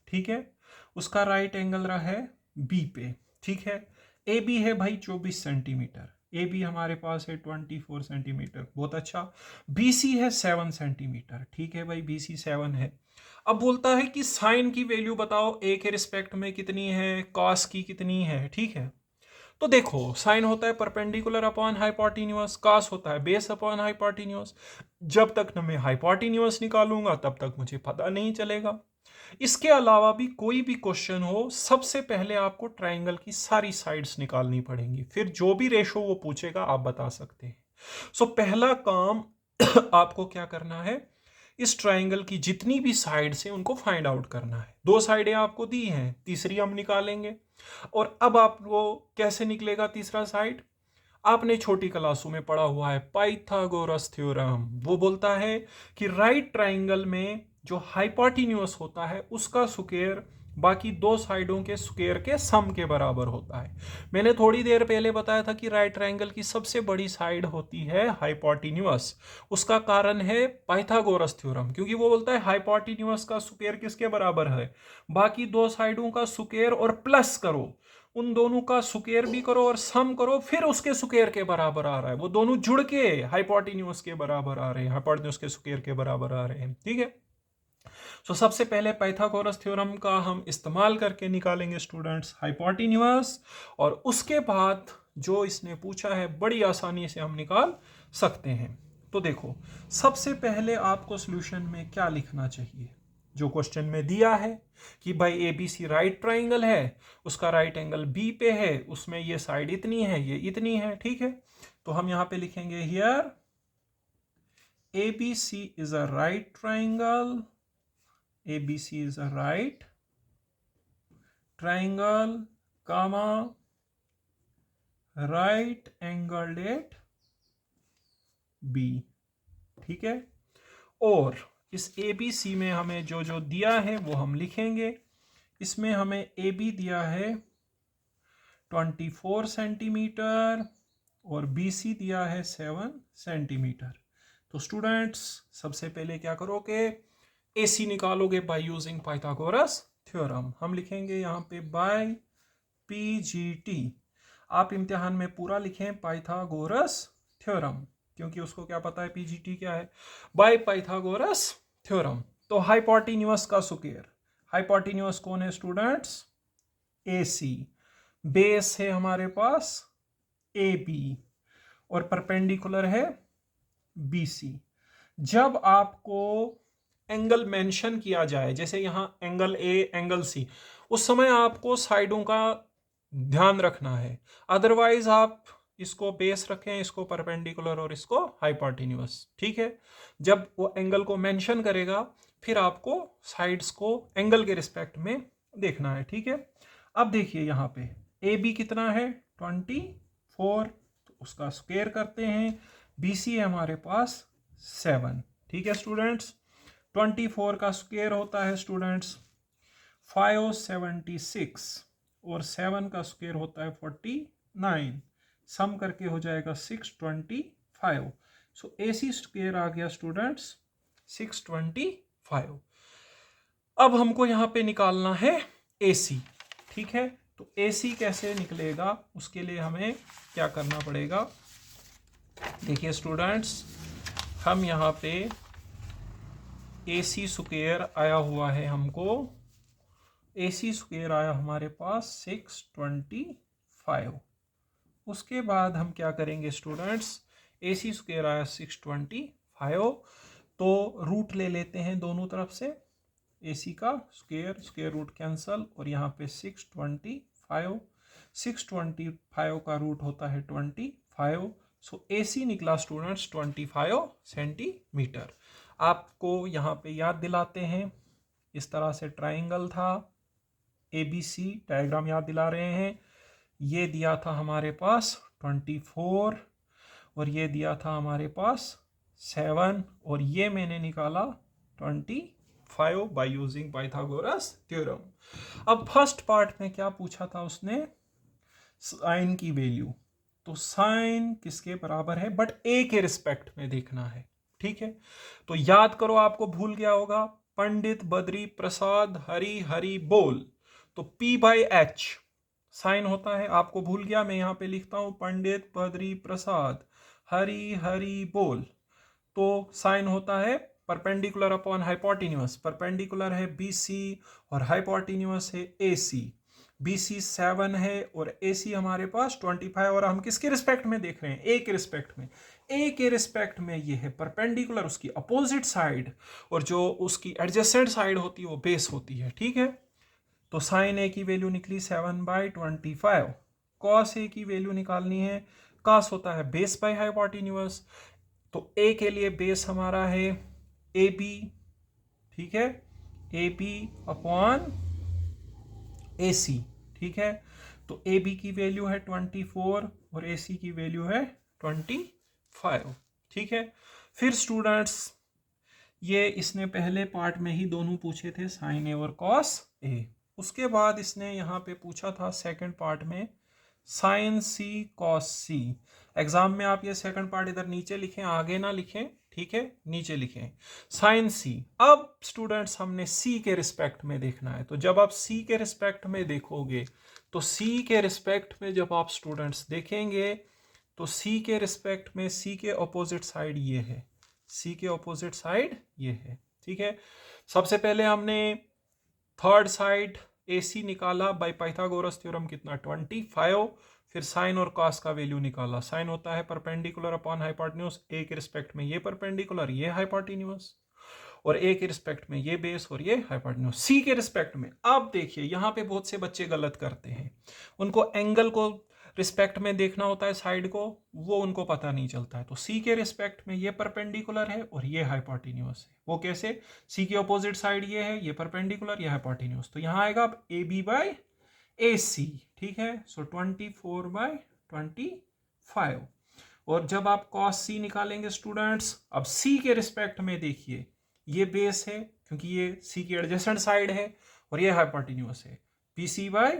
ठीक है, उसका राइट एंगल रहा है B पे, ठीक है। AB है भाई 24 सेंटीमीटर, AB हमारे पास है 24 सेंटीमीटर, बहुत अच्छा। BC है 7 सेंटीमीटर, ठीक है भाई, BC 7 है। अब बोलता है कि साइन की वैल्यू बताओ, A के रिस्पेक्ट में कितनी है, कॉस की कितनी है, ठीक है। तो देखो, साइन होता है परपेंडिकुलर अपॉन हाइपोटेन्यूज, कॉस होता है बेस अपॉन हाइपोटेन्यूज। जब तक न मैं हाइपोटेन्यूज निकालूंगा तब तक मुझे पता नहीं चलेगा। इसके अलावा भी कोई भी क्वेश्चन हो, सबसे पहले आपको ट्राइंगल की सारी साइड्स निकालनी पड़ेंगी, फिर जो भी रेशो वो पूछेगा आप बता सकते हैं। सो पहला काम आपको क्या करना है, इस ट्राइंगल की जितनी भी साइड्स हैं उनको फाइंड आउट करना है। दो साइडें आपको दी हैं, तीसरी हम निकालेंगे। और अब आपको कैसे निकलेगा तीसरा साइड, आपने छोटी क्लासों में पढ़ा हुआ है पाइथागोरस थ्योरम। वो बोलता है कि राइट ट्राइंगल में जो हाइपोटेन्यूज होता है उसका स्क्वायर बाकी दो साइडों के स्क्वायर के सम के बराबर होता है। मैंने थोड़ी देर पहले बताया था कि राइट ट्राइंगल की सबसे बड़ी साइड होती है हाइपोटेन्यूज। उसका कारण है पाइथागोरस थ्योरम, क्योंकि वो बोलता है हाइपोटेन्यूज का स्क्वायर किसके बराबर है, बाकी दो साइडों का स्क्वायर और प्लस करो, उन दोनों का स्क्वायर भी करो और सम करो, फिर उसके स्क्वायर के बराबर आ रहा है, वो दोनों जुड़ के हाइपोटेन्यूज के बराबर आ रहे हैं, हाइपोटेन्यूज के स्क्वायर के बराबर आ रहे हैं, ठीक है। सो सबसे पहले पाइथागोरस थ्योरम का हम इस्तेमाल करके निकालेंगे स्टूडेंट्स हाइपोटेन्यूज, और उसके बाद जो इसने पूछा है बड़ी आसानी से हम निकाल सकते हैं। तो देखो, सबसे पहले आपको सॉल्यूशन में क्या लिखना चाहिए, जो क्वेश्चन में दिया है कि भाई ABC राइट ट्राइंगल है, उसका राइट एंगल B पे है, उसमें ये साइड इतनी है, ये इतनी है, ठीक है। तो हम यहां पे लिखेंगे here ABC is a right triangle, ABC is a right triangle, comma right angled at B, ठीक है। और इस ABC में हमें जो जो दिया है वो हम लिखेंगे। इसमें हमें ए बी दिया है 24 सेंटीमीटर और बी सी दिया है 7 सेंटीमीटर। तो स्टूडेंट्स सबसे पहले क्या करोगे, ए सी निकालोगे बाय यूजिंग पाइथागोरस थ्योरम। हम लिखेंगे यहाँ पे बाय पी जी टी। आप इम्तिहान में पूरा लिखें पाइथागोरस थ्योरम, क्योंकि उसको क्या पता है पी जी टी क्या है, बाय पाइथागोरस थ्योरम। तो हाइपोटेन्यूस का स्क्वायर, हाइपोटेन्यूस कौन है स्टूडेंट्स, ए सी, बेस है हमारे पास ए बी और परपेंडिकुलर है बी सी। जब आपको एंगल मेंशन किया जाए, जैसे यहां एंगल ए एंगल सी, उस समय आपको साइडों का ध्यान रखना है, अदरवाइज आप इसको बेस रखें, इसको परपेंडिकुलर और इसको हाइपोटेन्यूस। ठीक है, जब वो एंगल को मेंशन करेगा फिर आपको साइड्स को एंगल के रिस्पेक्ट में देखना है। ठीक है, अब देखिए यहाँ पे ए बी कितना है 24, तो उसका स्क्वायर करते हैं। बी सी है हमारे पास 7। ठीक है स्टूडेंट्स, 24 का स्क्वायर होता है स्टूडेंट्स 576 और 7 का स्क्वायर होता है 49, सम करके हो जाएगा 625। सो ए सी स्क्वायर आ गया स्टूडेंट्स 625। अब हमको यहाँ पे निकालना है ए सी। ठीक है, तो ए सी कैसे निकलेगा, उसके लिए हमें क्या करना पड़ेगा, देखिए स्टूडेंट्स, हम यहाँ पे ए सी स्क्वायर आया हुआ है, हमको ए सी स्क्वायर आया हमारे पास 625। उसके बाद हम क्या करेंगे स्टूडेंट्स, ए सी स्क्वायर आया 625, तो रूट ले लेते हैं दोनों तरफ से, ए सी का स्क्वायर स्क्वायर रूट कैंसल, और यहाँ पे 625 का रूट होता है 25। सो ए सी निकला स्टूडेंट्स 25 सेंटीमीटर। आपको यहाँ पे याद दिलाते हैं, इस तरह से ट्राइंगल था, ए बी सी डायग्राम याद दिला रहे हैं। ये दिया था हमारे पास 24 और ये दिया था हमारे पास 7 और ये मैंने निकाला 25 बाय यूजिंग पाइथागोरस थ्योरम। अब फर्स्ट पार्ट में क्या पूछा था उसने, साइन की वैल्यू, तो साइन किसके बराबर है, बट ए के रिस्पेक्ट में देखना है। ठीक है, तो याद करो, आपको भूल गया होगा, पंडित बद्री प्रसाद हरि हरि बोल, तो P बाई एच साइन होता है, आपको भूल गया, मैं यहां पे लिखता हूं पंडित बद्री प्रसाद हरि हरि बोल, तो साइन होता है परपेंडिकुलर अपॉन हाइपोटेन्यूस, परपेंडिकुलर है BC और हाइपोटेन्यूस है AC। BC 7 है और AC हमारे पास 25, और हम किसके रिस्पेक्ट में देख रहे हैं, A के रिस्पेक्ट में। A के रिस्पेक्ट में ये है परपेंडिकुलर, उसकी अपोजिट साइड, और जो उसकी एडजेसेंट साइड होती है वो बेस होती है। ठीक है, तो साइन ए की वैल्यू निकली 7/25। कॉस ए की वैल्यू निकालनी है, कॉस होता है बेस बाय हाइपोटेन्यूस, तो ए के लिए बेस हमारा है ए बी। ठीक है, ए बी अपॉन ए सी। ठीक है, तो ए बी की वैल्यू है 24 और ए सी की वैल्यू है 25। ठीक है, फिर स्टूडेंट्स ये इसने पहले पार्ट में ही दोनों पूछे थे, साइन ए और कॉस ए। उसके बाद इसने यहाँ पे पूछा था सेकंड पार्ट में साइन सी कॉस सी। एग्जाम में आप ये सेकंड पार्ट इधर नीचे लिखें, आगे ना लिखें। ठीक है, नीचे लिखें साइन सी। अब स्टूडेंट्स हमने सी के रिस्पेक्ट में देखना है, तो जब आप सी के रिस्पेक्ट में देखोगे, तो सी के रिस्पेक्ट में जब आप स्टूडेंट्स देखेंगे, तो सी के रिस्पेक्ट में सी के ऑपोजिट साइड ये है, सी के ऑपोजिट साइड ये है। ठीक है, सबसे पहले हमने थर्ड साइड ए सी निकाला बाय पाइथागोरस थ्योरम, कितना 25। फिर साइन और कॉस का वैल्यू निकाला, साइन होता है परपेंडिकुलर अपॉन हाइपोटेन्यूस, ए के रिस्पेक्ट में ये परपेंडिकुलर ये हाइपोटेन्यूस, और ए के रिस्पेक्ट में ये बेस और ये हाइपोटेन्यूस। सी के रिस्पेक्ट में अब देखिए, यहाँ पे बहुत से बच्चे गलत करते हैं, उनको एंगल को रिस्पेक्ट में देखना होता है साइड को, वो उनको पता नहीं चलता है। तो सी के रिस्पेक्ट में ये परपेंडिकुलर है और ये हाइपोटेन्यूस है। वो कैसे, सी की ऑपोजिट साइड ये है, ये परपेंडिकुलर ये हाइपोटेन्यूस, तो यहाँ आएगा अब ए बी बाई ए सी। ठीक है, सो 24/25। और जब आप कॉस सी निकालेंगे स्टूडेंट्स, अब सी के रिस्पेक्ट में देखिए, ये बेस है क्योंकि ये सी की एडजेसेंट साइड है, और ये हाइपोटेन्यूस है BC बाय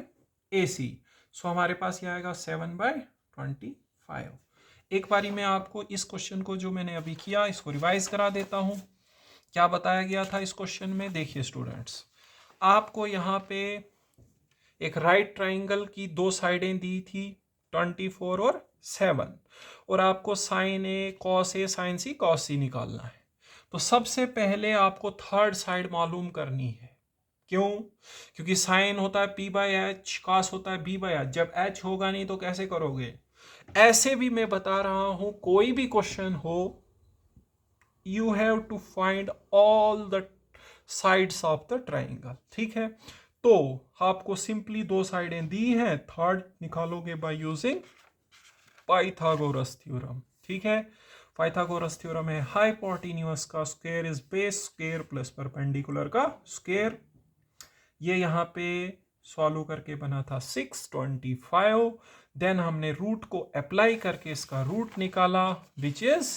AC। सो हमारे पास ये आएगा 7/25। एक बारी मैं आपको इस क्वेश्चन को जो मैंने अभी किया इसको रिवाइज करा देता हूं। क्या बताया गया था इस क्वेश्चन में? देखिए स्टूडेंट्स, आपको यहाँ पे एक राइट ट्राइंगल की दो साइडें दी थी 24 और 7, और आपको साइन ए कॉस C निकालना है। तो सबसे पहले आपको थर्ड साइड मालूम करनी है। क्यों? क्योंकि साइन होता है P/H, कॉस होता है B/H। जब H होगा नहीं तो कैसे करोगे? ऐसे भी मैं बता रहा हूं, कोई भी क्वेश्चन हो, you have to find all the sides of the triangle. ठीक है, तो आपको सिंपली दो साइडें दी हैं, थर्ड निकालोगे बाय यूजिंग पाइथागोरस थ्योरम। ठीक है, पाइथागोरस थ्योरम है हाइपोटेन्यूस का square is base square plus perpendicular का स्क्वायर। ये यहाँ पे सॉल्व करके बना था 625। देन हमने रूट को अप्लाई करके इसका रूट निकाला विच इज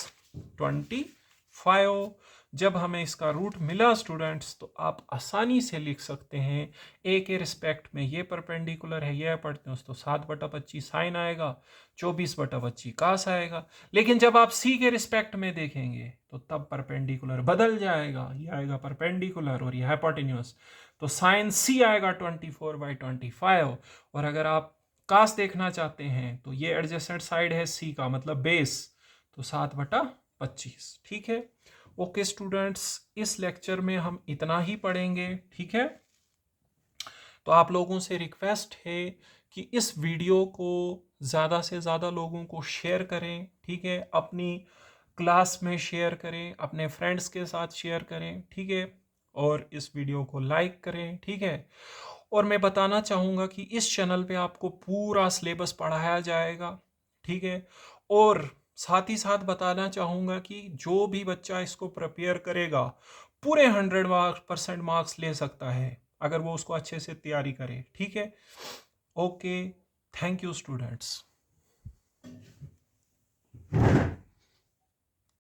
25। जब हमें इसका रूट मिला स्टूडेंट्स, तो आप आसानी से लिख सकते हैं ए के रिस्पेक्ट में ये परपेंडिकुलर है, ये अपॉर्चुनिटी, तो 7/25 साइन आएगा, 24/25 कास आएगा। लेकिन जब आप सी के रिस्पेक्ट में देखेंगे तो तब परपेंडिकुलर बदल जाएगा, ये आएगा परपेंडिकुलर और ये हाइपोटेन्यूस, तो साइन सी आएगा 24/25। और अगर आप कास देखना चाहते हैं तो ये एडजेसेंट साइड है सी का मतलब बेस, तो 7/25। ठीक है, ओके स्टूडेंट्स, इस लेक्चर में हम इतना ही पढ़ेंगे। ठीक है, तो आप लोगों से रिक्वेस्ट है कि इस वीडियो को ज़्यादा से ज़्यादा लोगों को शेयर करें। ठीक है, अपनी क्लास में शेयर करें, अपने फ्रेंड्स के साथ शेयर करें। ठीक है, और इस वीडियो को लाइक करें। ठीक है, और मैं बताना चाहूँगा कि इस चैनल पे आपको पूरा सिलेबस पढ़ाया जाएगा। ठीक है, और साथ ही साथ बताना चाहूँगा कि जो भी बच्चा इसको प्रिपेयर करेगा पूरे 100% मार्क्स ले सकता है अगर वो उसको अच्छे से तैयारी करे। ठीक है, ओके, थैंक यू स्टूडेंट्स।